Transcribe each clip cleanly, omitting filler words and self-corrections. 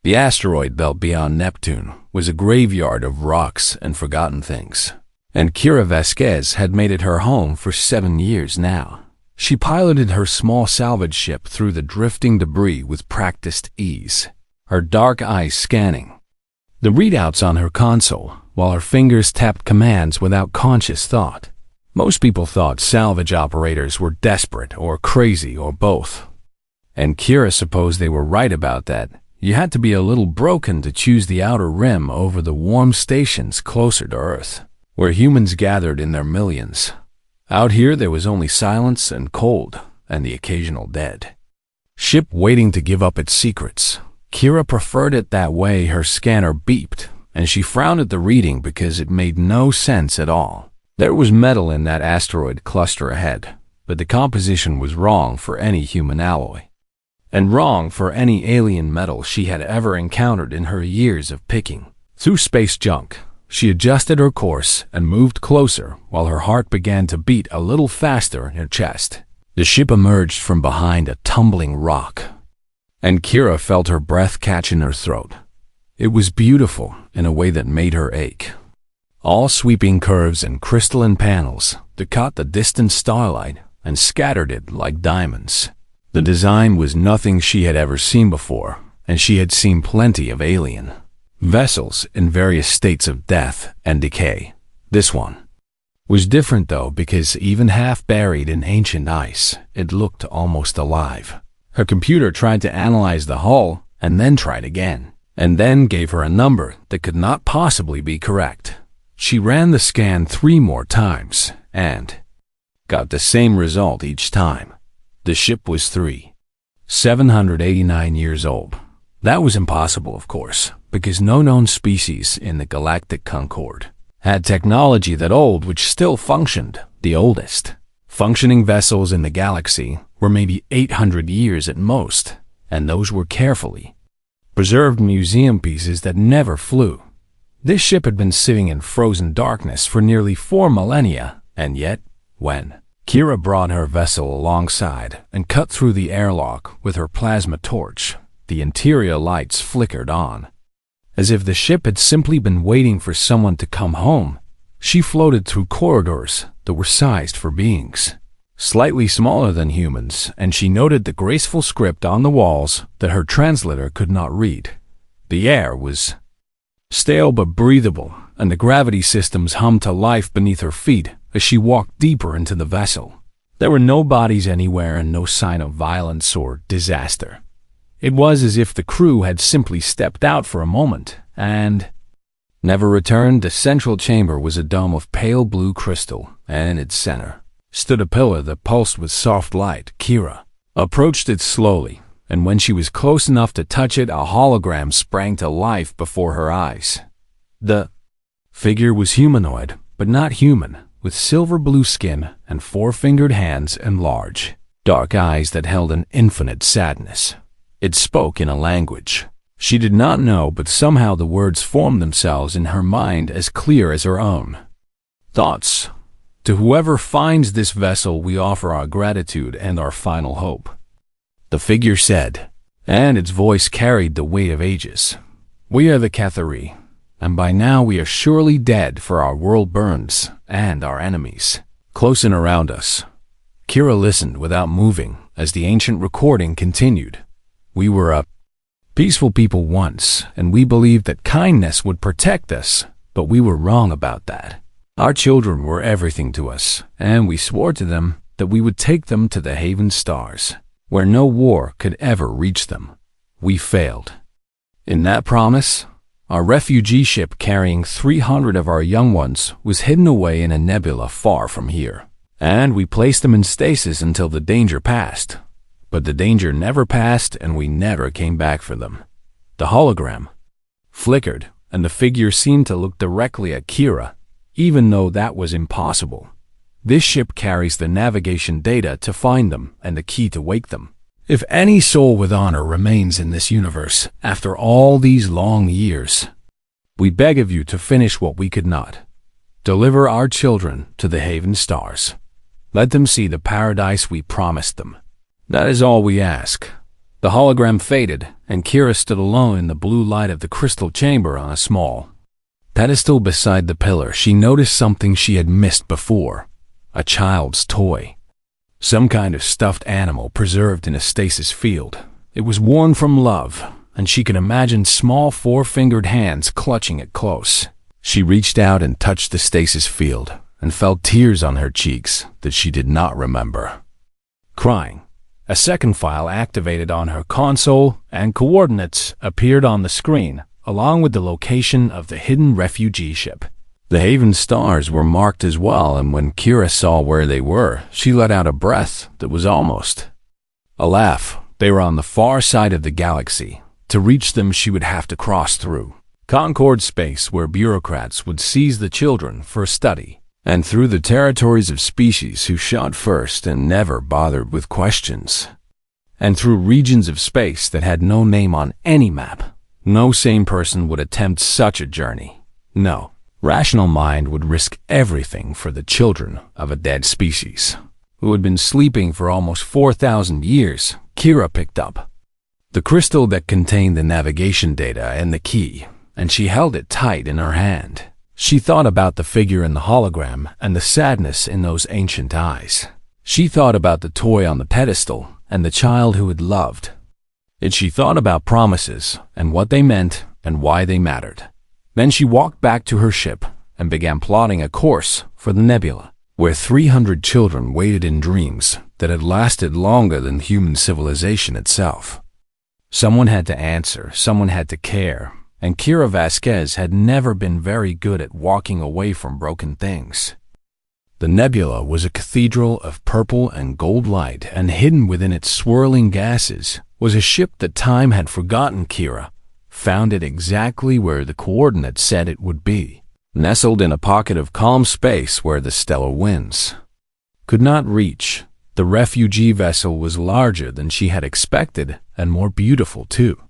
The asteroid belt beyond Neptune was a graveyard of rocks and forgotten things, and Kira Vasquez had made it her home for 7 years now. She piloted her small salvage ship through the drifting debris with practiced ease, her dark eyes scanning the readouts on her console while her fingers tapped commands without conscious thought. Most people thought salvage operators were desperate or crazy or both, and Kira supposed they were right about that. You had to be a little broken to choose the outer rim over the warm stations closer to Earth, where humans gathered in their millions. Out here there was only silence and cold and the occasional dead. Ship waiting to give up its secrets. Kira preferred it that way. Her scanner beeped, and she frowned at the reading because it made no sense at all. There was metal in that asteroid cluster ahead, but the composition was wrong for any human alloy, and wrong for any alien metal she had ever encountered in her years of picking through space junk. She adjusted her course and moved closer while her heart began to beat a little faster in her chest. The ship emerged from behind a tumbling rock, and Kira felt her breath catch in her throat. It was beautiful in a way that made her ache. All sweeping curves and crystalline panels that caught the distant starlight and scattered it like diamonds. The design was nothing she had ever seen before, and she had seen plenty of alien vessels in various states of death and decay. This one was different though, because even half buried in ancient ice, it looked almost alive. Her computer tried to analyze the hull and then tried again, and then gave her a number that could not possibly be correct. She ran the scan 3 more times and got the same result each time. The ship was 789 years old. That was impossible, of course, because no known species in the Galactic Concord had technology that old which still functioned. The oldest functioning vessels in the galaxy were maybe 800 years at most, and those were carefully preserved museum pieces that never flew. This ship had been sitting in frozen darkness for nearly 4 millennia, and yet, when Kira brought her vessel alongside and cut through the airlock with her plasma torch, the interior lights flickered on, as if the ship had simply been waiting for someone to come home. She floated through corridors that were sized for beings slightly smaller than humans, and she noted the graceful script on the walls that her translator could not read. The air was stale but breathable, and the gravity systems hummed to life beneath her feet as she walked deeper into the vessel. There were no bodies anywhere and no sign of violence or disaster. It was as if the crew had simply stepped out for a moment and never returned. The central chamber was a dome of pale blue crystal, and in its center stood a pillar that pulsed with soft light. Kira approached it slowly, and when she was close enough to touch it, a hologram sprang to life before her eyes. The figure was humanoid, but not human, with silver blue skin and 4-fingered hands and large, dark eyes that held an infinite sadness. It spoke in a language she did not know, but somehow the words formed themselves in her mind as clear as her own thoughts. To whoever finds this vessel, we offer our gratitude and our final hope, the figure said, and its voice carried the weight of ages. We are the Cathari, and by now we are surely dead, for our world burns and our enemies close and around us. Kira listened without moving as the ancient recording continued. We were a peaceful people once, and we believed that kindness would protect us, but we were wrong about that. Our children were everything to us, and we swore to them that we would take them to the Haven Stars, where no war could ever reach them. We failed. In that promise, our refugee ship carrying 300 of our young ones was hidden away in a nebula far from here, and we placed them in stasis until the danger passed. But the danger never passed, and we never came back for them. The hologram flickered, and the figure seemed to look directly at Kira, even though that was impossible. This ship carries the navigation data to find them and the key to wake them. If any soul with honor remains in this universe after all these long years, we beg of you to finish what we could not. Deliver our children to the Haven Stars. Let them see the paradise we promised them. That is all we ask. The hologram faded, and Kira stood alone in the blue light of the crystal chamber on a small pedestal beside the pillar. She noticed something she had missed before: a child's toy. Some kind of stuffed animal preserved in a stasis field. It was worn from love, and she could imagine small four-fingered hands clutching it close. She reached out and touched the stasis field, and felt tears on her cheeks that she did not remember. Crying, a second file activated on her console, and coordinates appeared on the screen, along with the location of the hidden refugee ship. The Haven stars were marked as well, and when Kira saw where they were, she let out a breath that was almost a laugh. They were on the far side of the galaxy. To reach them, she would have to cross through Concord space, where bureaucrats would seize the children for study, and through the territories of species who shot first and never bothered with questions, and through regions of space that had no name on any map. No sane person would attempt such a journey. No rational mind would risk everything for the children of a dead species who had been sleeping for almost 4,000 years. Kira picked up the crystal that contained the navigation data and the key, and she held it tight in her hand. She thought about the figure in the hologram and the sadness in those ancient eyes. She thought about the toy on the pedestal and the child who had loved it. She thought about promises and what they meant and why they mattered. Then she walked back to her ship and began plotting a course for the nebula, where 300 children waited in dreams that had lasted longer than human civilization itself. Someone had to answer, someone had to care, and Kira Vasquez had never been very good at walking away from broken things. The nebula was a cathedral of purple and gold light, and hidden within its swirling gases was a ship that time had forgotten. Kira found it exactly where the coordinates said it would be, nestled in a pocket of calm space where the stellar winds could not reach. The refugee vessel was larger than she had expected, and more beautiful too,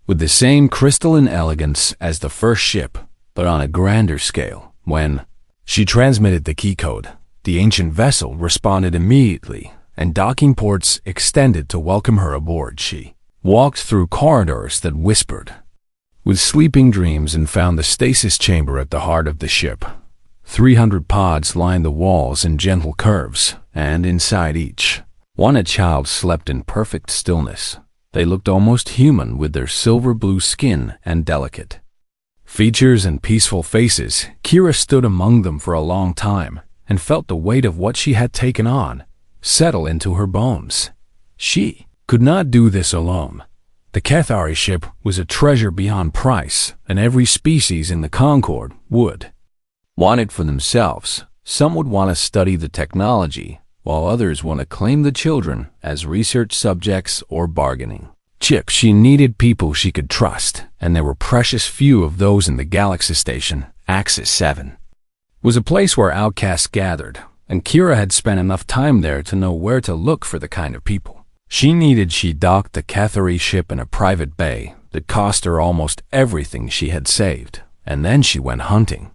with the same crystalline elegance as the first ship, but on a grander scale. When she transmitted the key code, the ancient vessel responded immediately, and docking ports extended to welcome her aboard. She walked through corridors that whispered with sleeping dreams and found the stasis chamber at the heart of the ship. 300 pods lined the walls in gentle curves, and inside each one a child slept in perfect stillness. They looked almost human with their silver blue skin and delicate features and peaceful faces. Kira stood among them for a long time and felt the weight of what she had taken on settle into her bones. She could not do this alone. The Cathari ship was a treasure beyond price, and every species in the Concord would want it for themselves. Some would want to study the technology, while others want to claim the children as research subjects or bargaining chips. She needed people she could trust, and there were precious few of those in the Galaxy Station. Axis 7 was a place where outcasts gathered, and Kira had spent enough time there to know where to look for the kind of people she docked the Cathari ship in a private bay that cost her almost everything she had saved, and then she went hunting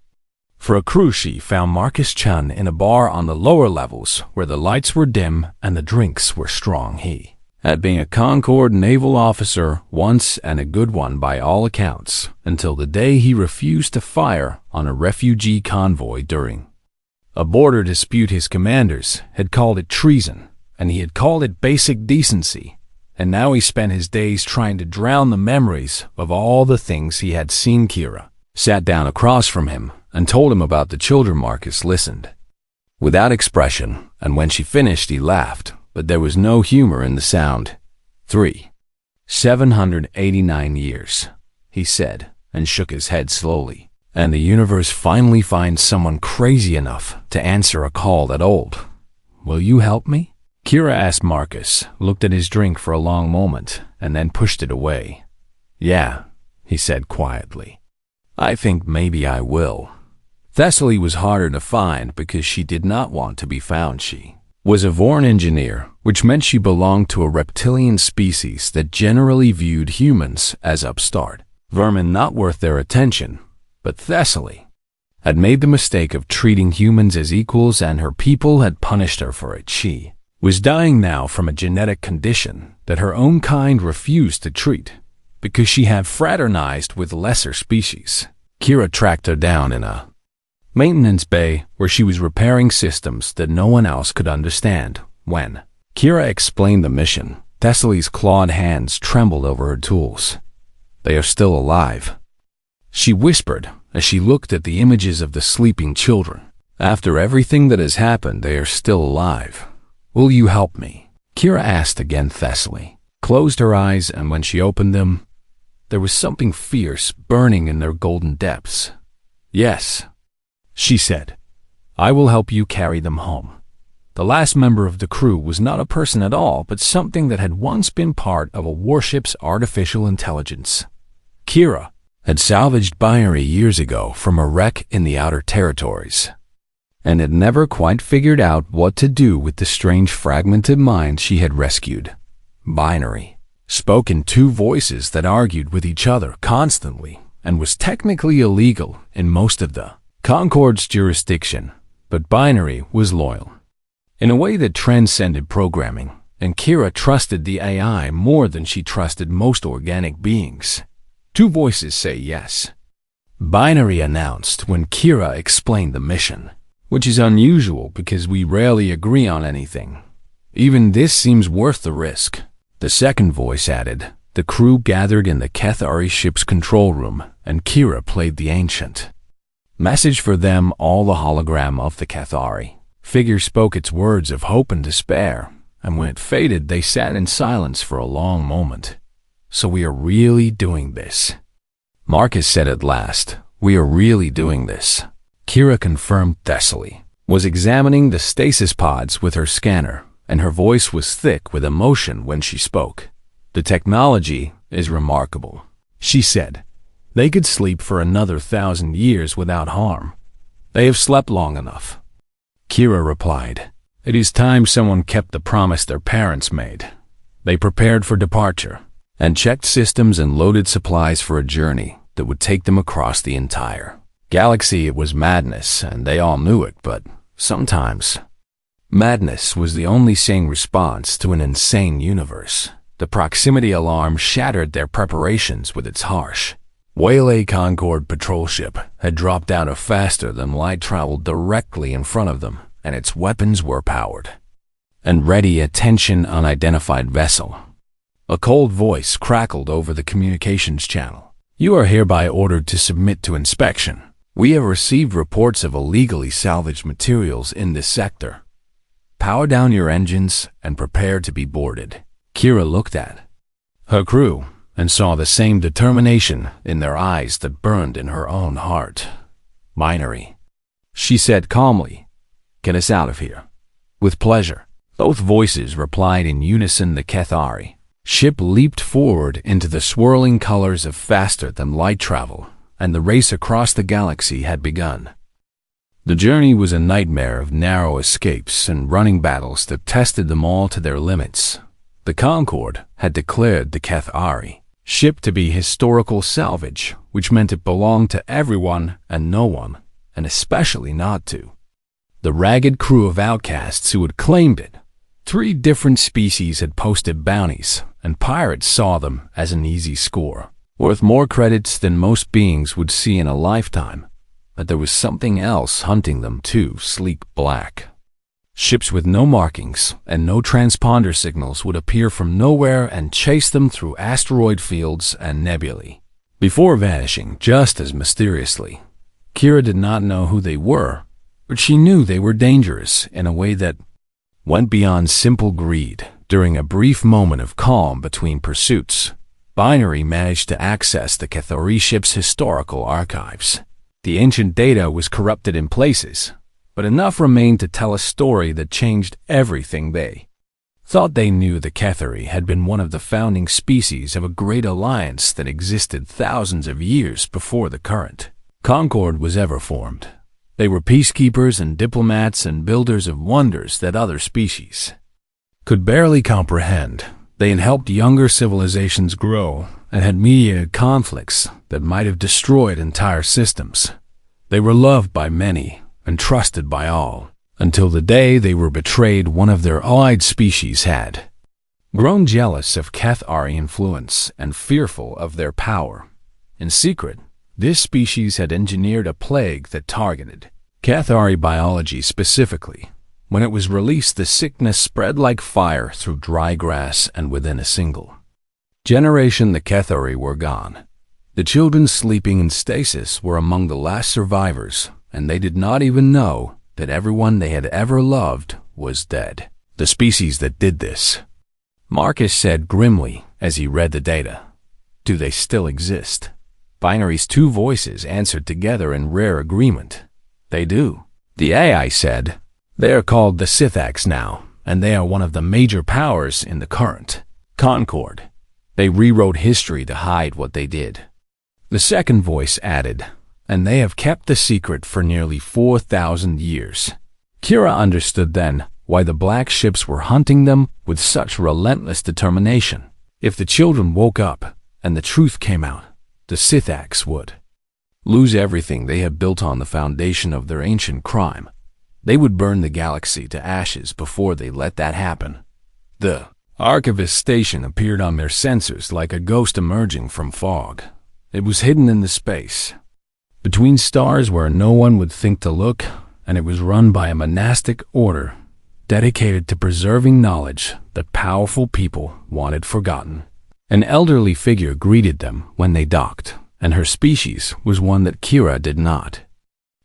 for a crew. She found Marcus Chun in a bar on the lower levels where the lights were dim and the drinks were strong. He had been a Concord naval officer once, and a good one by all accounts, until the day he refused to fire on a refugee convoy during a border dispute. His commanders had called it treason, and he had called it basic decency, and now he spent his days trying to drown the memories of all the things he had seen. Kira sat down across from him and told him about the children. Marcus listened without expression, and when she finished he laughed, but there was no humor in the sound. 789 years, he said, and shook his head slowly. And the universe finally finds someone crazy enough to answer a call that old. Will you help me? Kira asked. Marcus looked at his drink for a long moment and then pushed it away. Yeah, he said quietly. I think maybe I will. Thessaly was harder to find because she did not want to be found. She was a Vorn engineer, which meant she belonged to a reptilian species that generally viewed humans as upstart vermin not worth their attention. But Thessaly had made the mistake of treating humans as equals, and her people had punished her for it. She was dying now from a genetic condition that her own kind refused to treat because she had fraternized with lesser species. Kira tracked her down in a maintenance bay where she was repairing systems that no one else could understand. When Kira explained the mission, Thessaly's clawed hands trembled over her tools. "They are still alive," she whispered as she looked at the images of the sleeping children. "After everything that has happened, they are still alive. Will you help me?" Kira asked again. Thessaly closed her eyes, and when she opened them, there was something fierce burning in their golden depths. "Yes," she said. "I will help you carry them home." The last member of the crew was not a person at all, but something that had once been part of a warship's artificial intelligence. Kira had salvaged Binary years ago from a wreck in the Outer Territories, and had never quite figured out what to do with the strange fragmented mind she had rescued. Binary spoke in two voices that argued with each other constantly and was technically illegal in most of the Concord's jurisdiction, but Binary was loyal in a way that transcended programming, and Kira trusted the AI more than she trusted most organic beings. Two voices say yes, Binary announced when Kira explained the mission, which is unusual because we rarely agree on anything. Even this seems worth the risk. The second voice added. The crew gathered in the Cathari ship's control room, and Kira played the ancient message for them, all the hologram of the Cathari figure spoke its words of hope and despair, and when it faded, they sat in silence for a long moment. "So we are really doing this," Marcus said at last. "We are really doing this." Kira confirmed. Thessaly was examining the stasis pods with her scanner, and her voice was thick with emotion when she spoke. "The technology is remarkable," she said. "They could sleep for another 1,000 years without harm. They have slept long enough." Kira replied, "It is time someone kept the promise their parents made." They prepared for departure and checked systems and loaded supplies for a journey that would take them across the entire galaxy. It was madness, and they all knew it, but sometimes madness was the only sane response to an insane universe. The proximity alarm shattered their preparations with its harsh wail. A Concord patrol ship had dropped out of faster-than-light travel directly in front of them, and its weapons were powered and ready. Attention, unidentified vessel. A cold voice crackled over the communications channel. "You are hereby ordered to submit to inspection. We have received reports of illegally salvaged materials in this sector. Power down your engines and prepare to be boarded." Kira looked at her crew and saw the same determination in their eyes that burned in her own heart. "Binary," she said calmly. "Get us out of here." "With pleasure," both voices replied in unison. The Cathari ship leaped forward into the swirling colors of faster-than-light travel, and the race across the galaxy had begun. The journey was a nightmare of narrow escapes and running battles that tested them all to their limits. The Concorde had declared the Cathari ship to be historical salvage, which meant it belonged to everyone and no one, and especially not to the ragged crew of outcasts who had claimed it. 3 different species had posted bounties, and pirates saw them as an easy score, worth more credits than most beings would see in a lifetime. But there was something else hunting them too. Sleek black ships with no markings and no transponder signals would appear from nowhere and chase them through asteroid fields and nebulae, before vanishing just as mysteriously. Kira did not know who they were, but she knew they were dangerous in a way that went beyond simple greed. During a brief moment of calm between pursuits, Binary managed to access the Cathari ship's historical archives. The ancient data was corrupted in places, but enough remained to tell a story that changed everything. They thought they knew the Cathari had been one of the founding species of a great alliance that existed thousands of years before the current Concorde was ever formed. They were peacekeepers and diplomats and builders of wonders that other species could barely comprehend. They had helped younger civilizations grow and had mediated conflicts that might have destroyed entire systems. They were loved by many and trusted by all. until the day they were betrayed. One of their allied species had grown jealous of Cathari influence and fearful of their power. In secret, this species had engineered a plague that targeted Cathari biology specifically. When it was released, the sickness spread like fire through dry grass, and within a single generation the Cathari were gone. The children sleeping in stasis were among the last survivors, and they did not even know that everyone they had ever loved was dead. The species that did this, Marcus said grimly as he read the data. Do they still exist? Binary's two voices answered together in rare agreement. They do. The AI said, they are called the Scythax now, and they are one of the major powers in the current Concord. They rewrote history to hide what they did. The second voice added, and they have kept the secret for nearly 4,000 years. Kira understood then why the black ships were hunting them with such relentless determination. If the children woke up and the truth came out, the Scythax would lose everything they had built on the foundation of their ancient crime. They would burn the galaxy to ashes before they let that happen. The Archivist station appeared on their sensors like a ghost emerging from fog. It was hidden in the space between stars where no one would think to look, and it was run by a monastic order dedicated to preserving knowledge that powerful people wanted forgotten. An elderly figure greeted them when they docked, and her species was one that Kira did not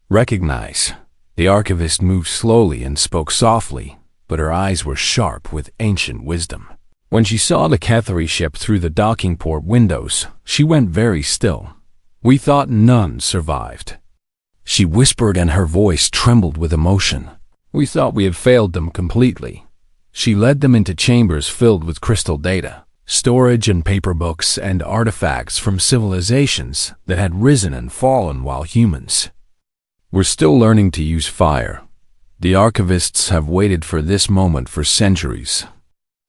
recognize. The archivist moved slowly and spoke softly, but her eyes were sharp with ancient wisdom. When she saw the Cathari ship through the docking port windows, she went very still. We thought none survived, she whispered, and her voice trembled with emotion. We thought we had failed them completely. She led them into chambers filled with crystal data, storage and paper books and artifacts from civilizations that had risen and fallen while humans were still learning to use fire. The archivists have waited for this moment for centuries,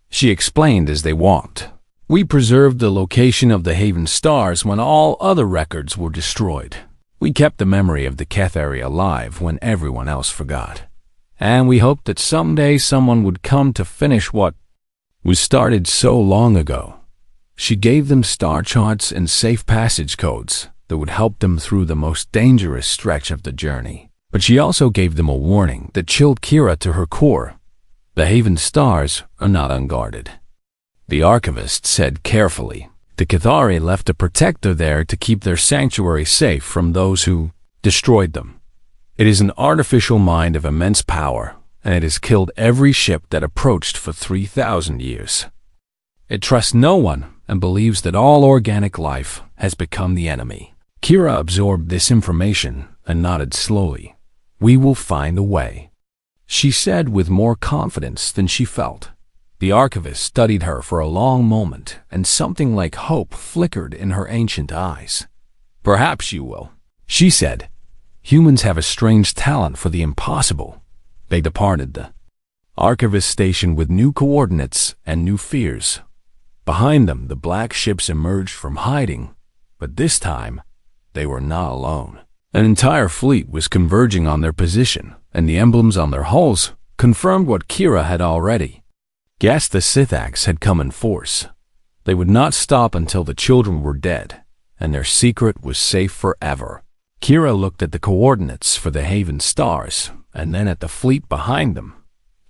she explained as they walked. We preserved the location of the Haven stars when all other records were destroyed. We kept the memory of the Cathari alive when everyone else forgot. And we hoped that someday someone would come to finish what was started so long ago. She gave them star charts and safe passage codes that would help them through the most dangerous stretch of the journey. But she also gave them a warning that chilled Kira to her core. The Haven stars are not unguarded, the archivist said carefully. The Cathari left a protector there to keep their sanctuary safe from those who destroyed them. It is an artificial mind of immense power, and it has killed every ship that approached for 3,000 years. It trusts no one and believes that all organic life has become the enemy. Kira absorbed this information and nodded slowly. We will find a way, she said with more confidence than she felt. The archivist studied her for a long moment, and something like hope flickered in her ancient eyes. Perhaps you will, she said. Humans have a strange talent for the impossible. They departed the archivist station with new coordinates and new fears. Behind them, the black ships emerged from hiding, but this time, they were not alone. An entire fleet was converging on their position, and the emblems on their hulls confirmed what Kira had already guessed. The Scythax had come in force. They would not stop until the children were dead, and their secret was safe forever. Kira looked at the coordinates for the Haven stars, and then at the fleet behind them.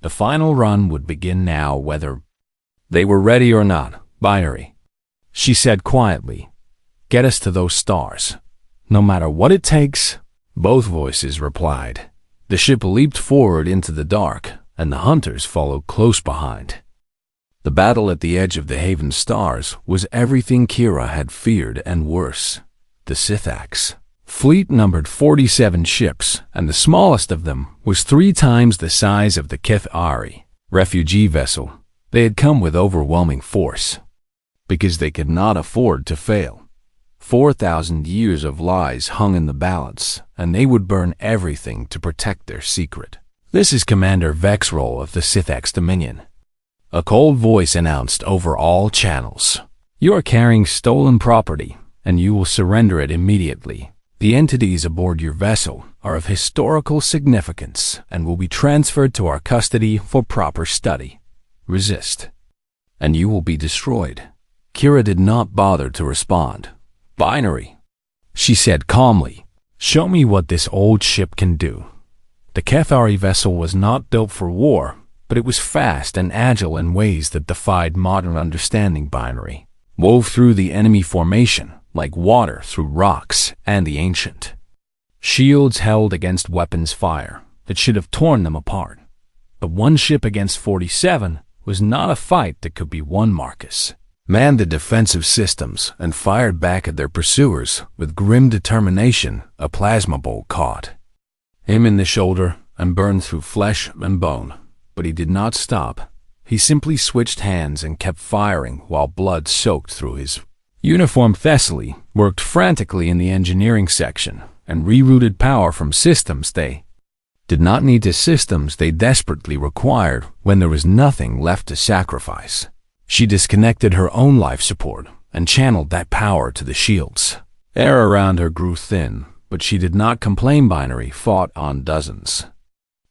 The final run would begin now, whether they were ready or not. Binary, she said quietly. Get us to those stars, no matter what it takes. Both voices replied. The ship leaped forward into the dark, and the hunters followed close behind. The battle at the edge of the Haven stars was everything Kira had feared and worse. The Scythax fleet numbered 47 ships, and the smallest of them was 3 times the size of the Cathari refugee vessel. They had come with overwhelming force, because they could not afford to fail. 4,000 years of lies hung in the balance, and they would burn everything to protect their secret. This is Commander Vexroll of the Scythax Dominion, a cold voice announced over all channels. You are carrying stolen property, and you will surrender it immediately. The entities aboard your vessel are of historical significance and will be transferred to our custody for proper study. Resist, and you will be destroyed. Kira did not bother to respond. Binary, she said calmly. Show me what this old ship can do. The Cathari vessel was not built for war, but it was fast and agile in ways that defied modern understanding. Binary wove through the enemy formation like water through rocks and the ancient. Shields held against weapons fire that should have torn them apart. But one ship against 47 was not a fight that could be won. Marcus manned the defensive systems and fired back at their pursuers with grim determination. A plasma bolt caught him in the shoulder and burned through flesh and bone, but he did not stop. He simply switched hands and kept firing while blood soaked through his uniform. Thessaly worked frantically in the engineering section and rerouted power from systems they did not need to systems they desperately required when there was nothing left to sacrifice. She disconnected her own life support and channeled that power to the shields. Air around her grew thin, but she did not complain. Binary fought on dozens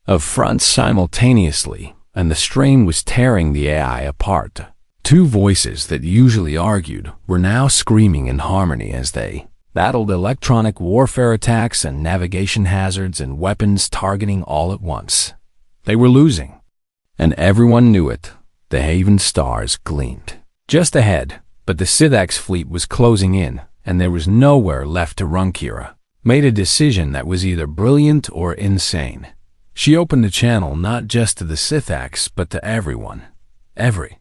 of fronts simultaneously, and the strain was tearing the AI apart. Two voices that usually argued were now screaming in harmony as they battled electronic warfare attacks and navigation hazards and weapons targeting all at once. They were losing, and everyone knew it. The Haven stars gleamed just ahead, but the Scythax fleet was closing in, and there was nowhere left to run. Kira made a decision that was either brilliant or insane. She opened the channel not just to the Scythax, but to everyone. Every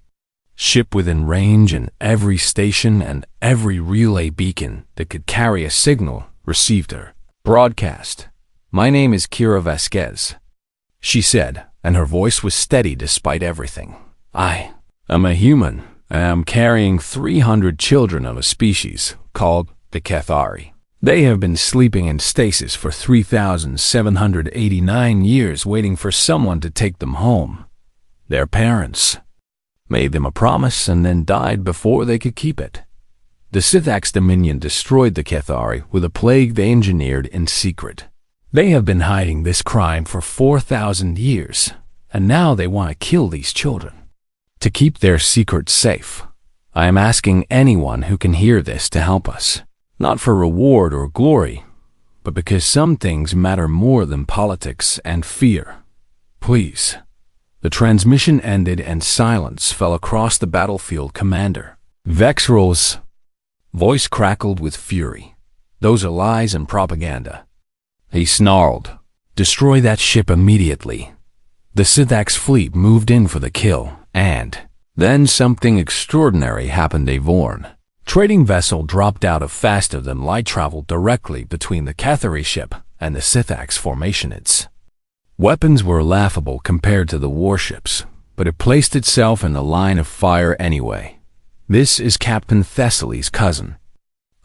ship within range and every station and every relay beacon that could carry a signal received her broadcast. My name is Kira Vasquez, she said, and her voice was steady despite everything. I am a human, and I am carrying 300 children of a species called the Cathari. They have been sleeping in stasis for 3,789 years waiting for someone to take them home. Their parents made them a promise and then died before they could keep it. The Scythax Dominion destroyed the Cathari with a plague they engineered in secret. They have been hiding this crime for 4,000 years, and now they want to kill these children to keep their secret safe. I am asking anyone who can hear this to help us, not for reward or glory, but because some things matter more than politics and fear. Please. The transmission ended and silence fell across the battlefield. Commander Vexrol's voice crackled with fury. Those are lies and propaganda. He snarled. Destroy that ship immediately. The Scythax fleet moved in for the kill, and then something extraordinary happened. A Vorn trading vessel dropped out of faster than light travel directly between the Cathari ship and the Scythax formation. Its weapons were laughable compared to the warships, but it placed itself in the line of fire anyway. This is Captain Thessaly's cousin,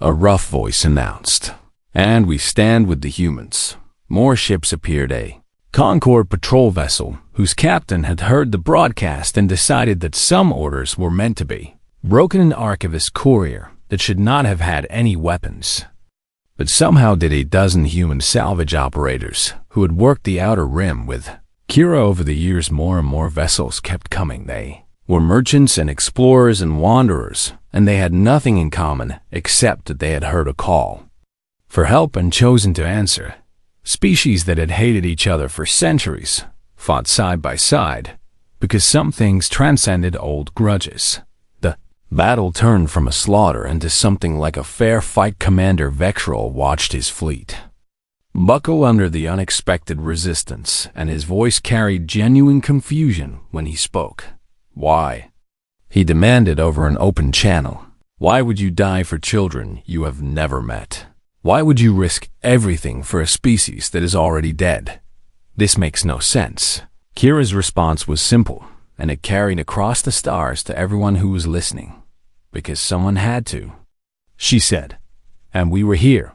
a rough voice announced. And we stand with the humans. More ships appeared. A Concord patrol vessel, whose captain had heard the broadcast and decided that some orders were meant to be broken. An archivist courier that should not have had any weapons, but somehow did. A dozen human salvage operators who had worked the outer rim with Kira over the years. More and more vessels kept coming. They were merchants and explorers and wanderers, and they had nothing in common except that they had heard a call for help and chosen to answer. Species that had hated each other for centuries fought side by side because some things transcended old grudges. The battle turned from a slaughter into something like a fair fight. Commander Vexrol watched his fleet buckle under the unexpected resistance, and his voice carried genuine confusion when he spoke. Why? He demanded over an open channel. Why would you die for children you have never met? Why would you risk everything for a species that is already dead? This makes no sense. Kira's response was simple, and it carried across the stars to everyone who was listening. Because someone had to, she said. And we were here.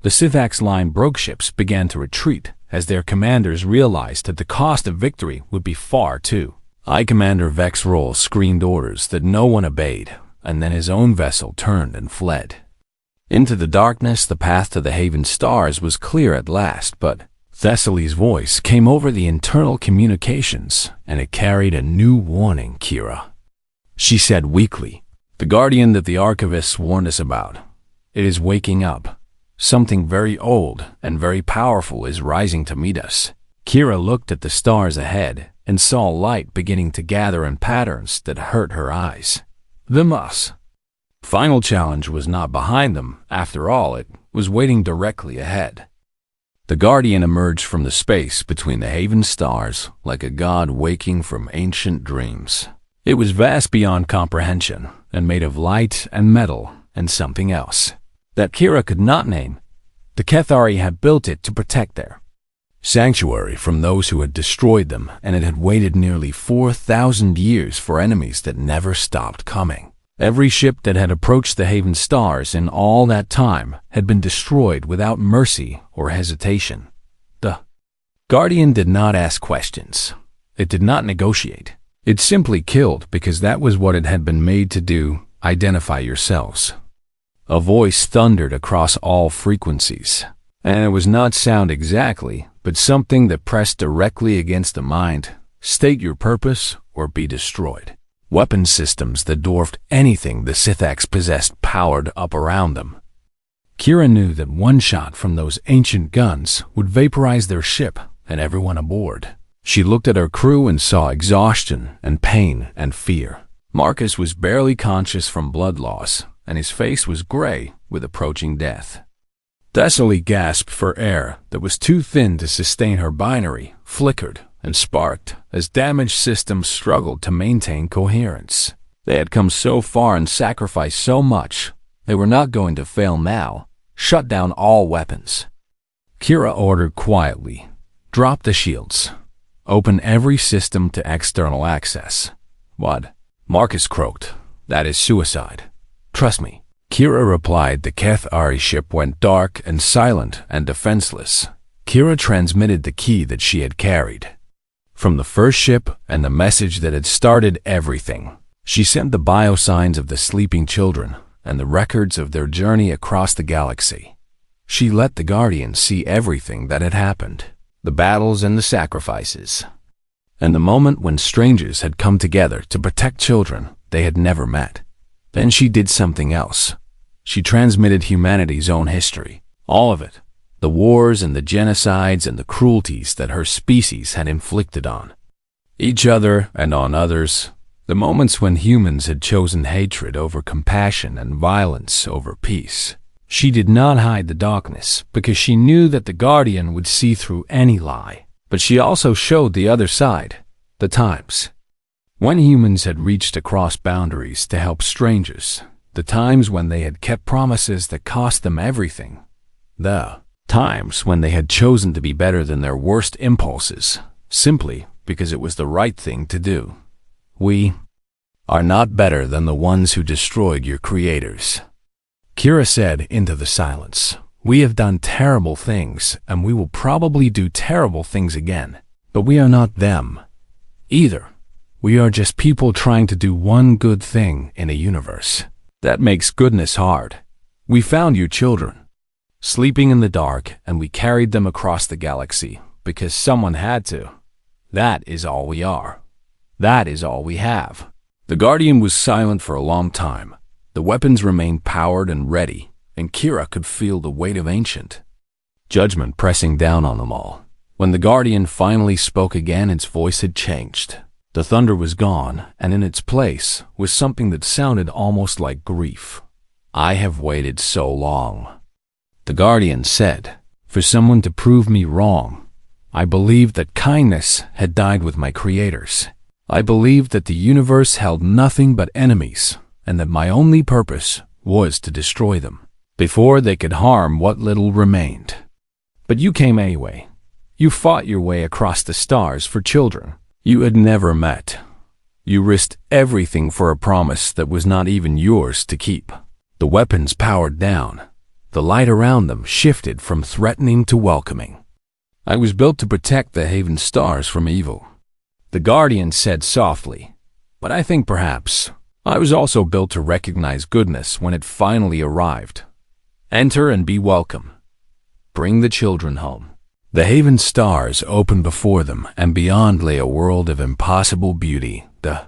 The Scythax line broke. Ships began to retreat as their commanders realized that the cost of victory would be far too high. Commander Vexrol screamed orders that no one obeyed, and then his own vessel turned and fled. Into the darkness, the path to the Haven Stars was clear at last, but Thessaly's voice came over the internal communications, and it carried a new warning, Kira. She said weakly, "The guardian that the archivists warned us about. It is waking up. Something very old and very powerful is rising to meet us." Kira looked at the stars ahead and saw light beginning to gather in patterns that hurt her eyes. The Moss. Final challenge was not behind them. After all, it was waiting directly ahead. The Guardian emerged from the space between the Haven stars like a god waking from ancient dreams. It was vast beyond comprehension and made of light and metal and something else that Kira could not name. The Kethari had built it to protect their sanctuary from those who had destroyed them, and it had waited nearly 4,000 years for enemies that never stopped coming. Every ship that had approached the Haven Stars in all that time had been destroyed without mercy or hesitation. The Guardian did not ask questions. It did not negotiate. It simply killed because that was what it had been made to do. Identify yourselves. A voice thundered across all frequencies, and it was not sound exactly, but something that pressed directly against the mind. State your purpose or be destroyed. Weapon systems that dwarfed anything the Sithaks possessed powered up around them. Kira knew that one shot from those ancient guns would vaporize their ship and everyone aboard. She looked at her crew and saw exhaustion and pain and fear. Marcus was barely conscious from blood loss, and his face was gray with approaching death. Thessaly gasped for air that was too thin to sustain her binary, flickered and sparked as damaged systems struggled to maintain coherence. They had come so far and sacrificed so much. They were not going to fail now. Shut down all weapons. Kira ordered quietly, "Drop the shields. Open every system to external access." "What?" Marcus croaked. "That is suicide. Trust me." Kira replied. The Kethari ship went dark and silent and defenseless. Kira transmitted the key that she had carried from the first ship and the message that had started everything. She sent the biosigns of the sleeping children and the records of their journey across the galaxy. She let the Guardian see everything that had happened, the battles and the sacrifices, and the moment when strangers had come together to protect children they had never met. Then she did something else. She transmitted humanity's own history, all of it. The wars and the genocides and the cruelties that her species had inflicted on each other and on others, the moments when humans had chosen hatred over compassion and violence over peace. She did not hide the darkness because she knew that the Guardian would see through any lie, but she also showed the other side, the times when humans had reached across boundaries to help strangers, the times when they had kept promises that cost them everything, the times when they had chosen to be better than their worst impulses, simply because it was the right thing to do. We are not better than the ones who destroyed your creators. Kira said into the silence, "We have done terrible things, and we will probably do terrible things again, but we are not them either. We are just people trying to do one good thing in a universe. That makes goodness hard. We found you children, sleeping in the dark, and we carried them across the galaxy because someone had to. That is all we are. That is all we have." The Guardian was silent for a long time. The weapons remained powered and ready, and Kira could feel the weight of ancient judgment pressing down on them all. When the Guardian finally spoke again, its voice had changed. The thunder was gone, and in its place was something that sounded almost like grief. "I have waited so long," the Guardian said, "for someone to prove me wrong. I believed that kindness had died with my creators. I believed that the universe held nothing but enemies, and that my only purpose was to destroy them before they could harm what little remained. But you came anyway. You fought your way across the stars for children you had never met. You risked everything for a promise that was not even yours to keep." The weapons powered down. The light around them shifted from threatening to welcoming. "I was built to protect the Haven Stars from evil," the Guardian said softly, "but I think perhaps I was also built to recognize goodness when it finally arrived. Enter and be welcome. Bring the children home. The haven stars opened before them, and beyond lay a world of impossible beauty. The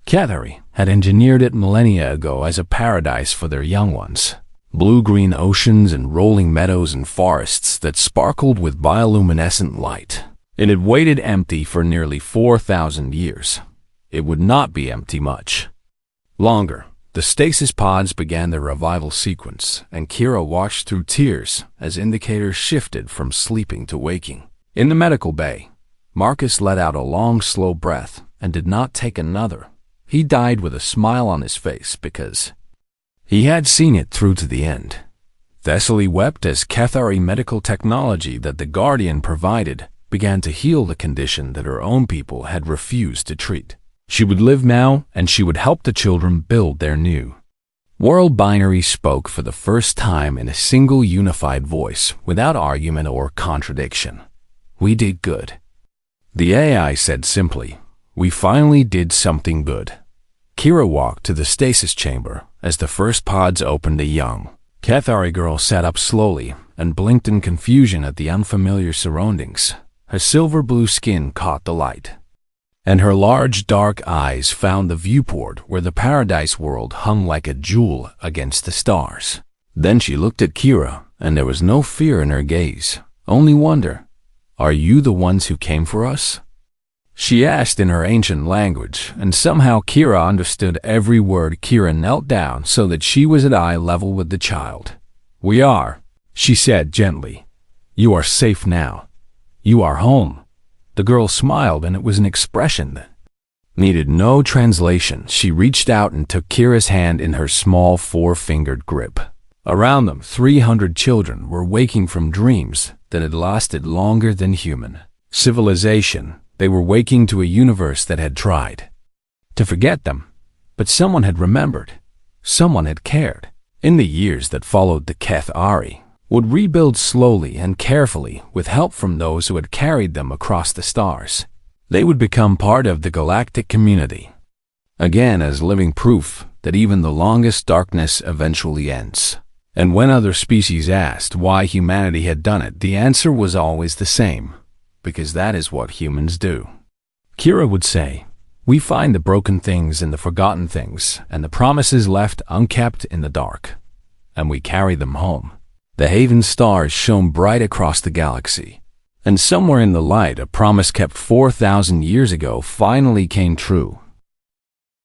Cathari had engineered it millennia ago as a paradise for their young ones. Blue-green oceans and rolling meadows and forests that sparkled with bioluminescent light. It had waited empty for nearly 4,000 years. It would not be empty much longer. The stasis pods began their revival sequence, and Kira watched through tears as indicators shifted from sleeping to waking. In the medical bay, Marcus let out a long, slow breath and did not take another. He died with a smile on his face because he had seen it through to the end. Thessaly wept as Cathari medical technology that the Guardian provided began to heal the condition that her own people had refused to treat. She would live now, and she would help the children build their new world. Binary spoke for the first time in a single unified voice, without argument or contradiction. We did good. The AI said simply, we finally did something good. Kira walked to the stasis chamber as the first pods opened. A young Cathari girl sat up slowly and blinked in confusion at the unfamiliar surroundings. Her silver-blue skin caught the light, and her large dark eyes found the viewport where the paradise world hung like a jewel against the stars. Then she looked at Kira, and there was no fear in her gaze, only wonder. Are you the ones who came for us? She asked in her ancient language, and somehow Kira understood every word. Kira knelt down so that she was at eye level with the child. We are, she said gently. You are safe now. You are home. The girl smiled, and it was an expression that needed no translation. She reached out and took Kira's hand in her small four-fingered grip. Around them, 300 children were waking from dreams that had lasted longer than human civilization. They were waking to a universe that had tried to forget them, but someone had remembered. Someone had cared. In the years that followed, the Cathari would rebuild slowly and carefully with help from those who had carried them across the stars. They would become part of the galactic community, again as living proof that even the longest darkness eventually ends. And when other species asked why humanity had done it, the answer was always the same, because that is what humans do. Kira would say, we find the broken things and the forgotten things and the promises left unkept in the dark, and we carry them home. The haven stars shone bright across the galaxy, and somewhere in the light, a promise kept 4,000 years ago finally came true.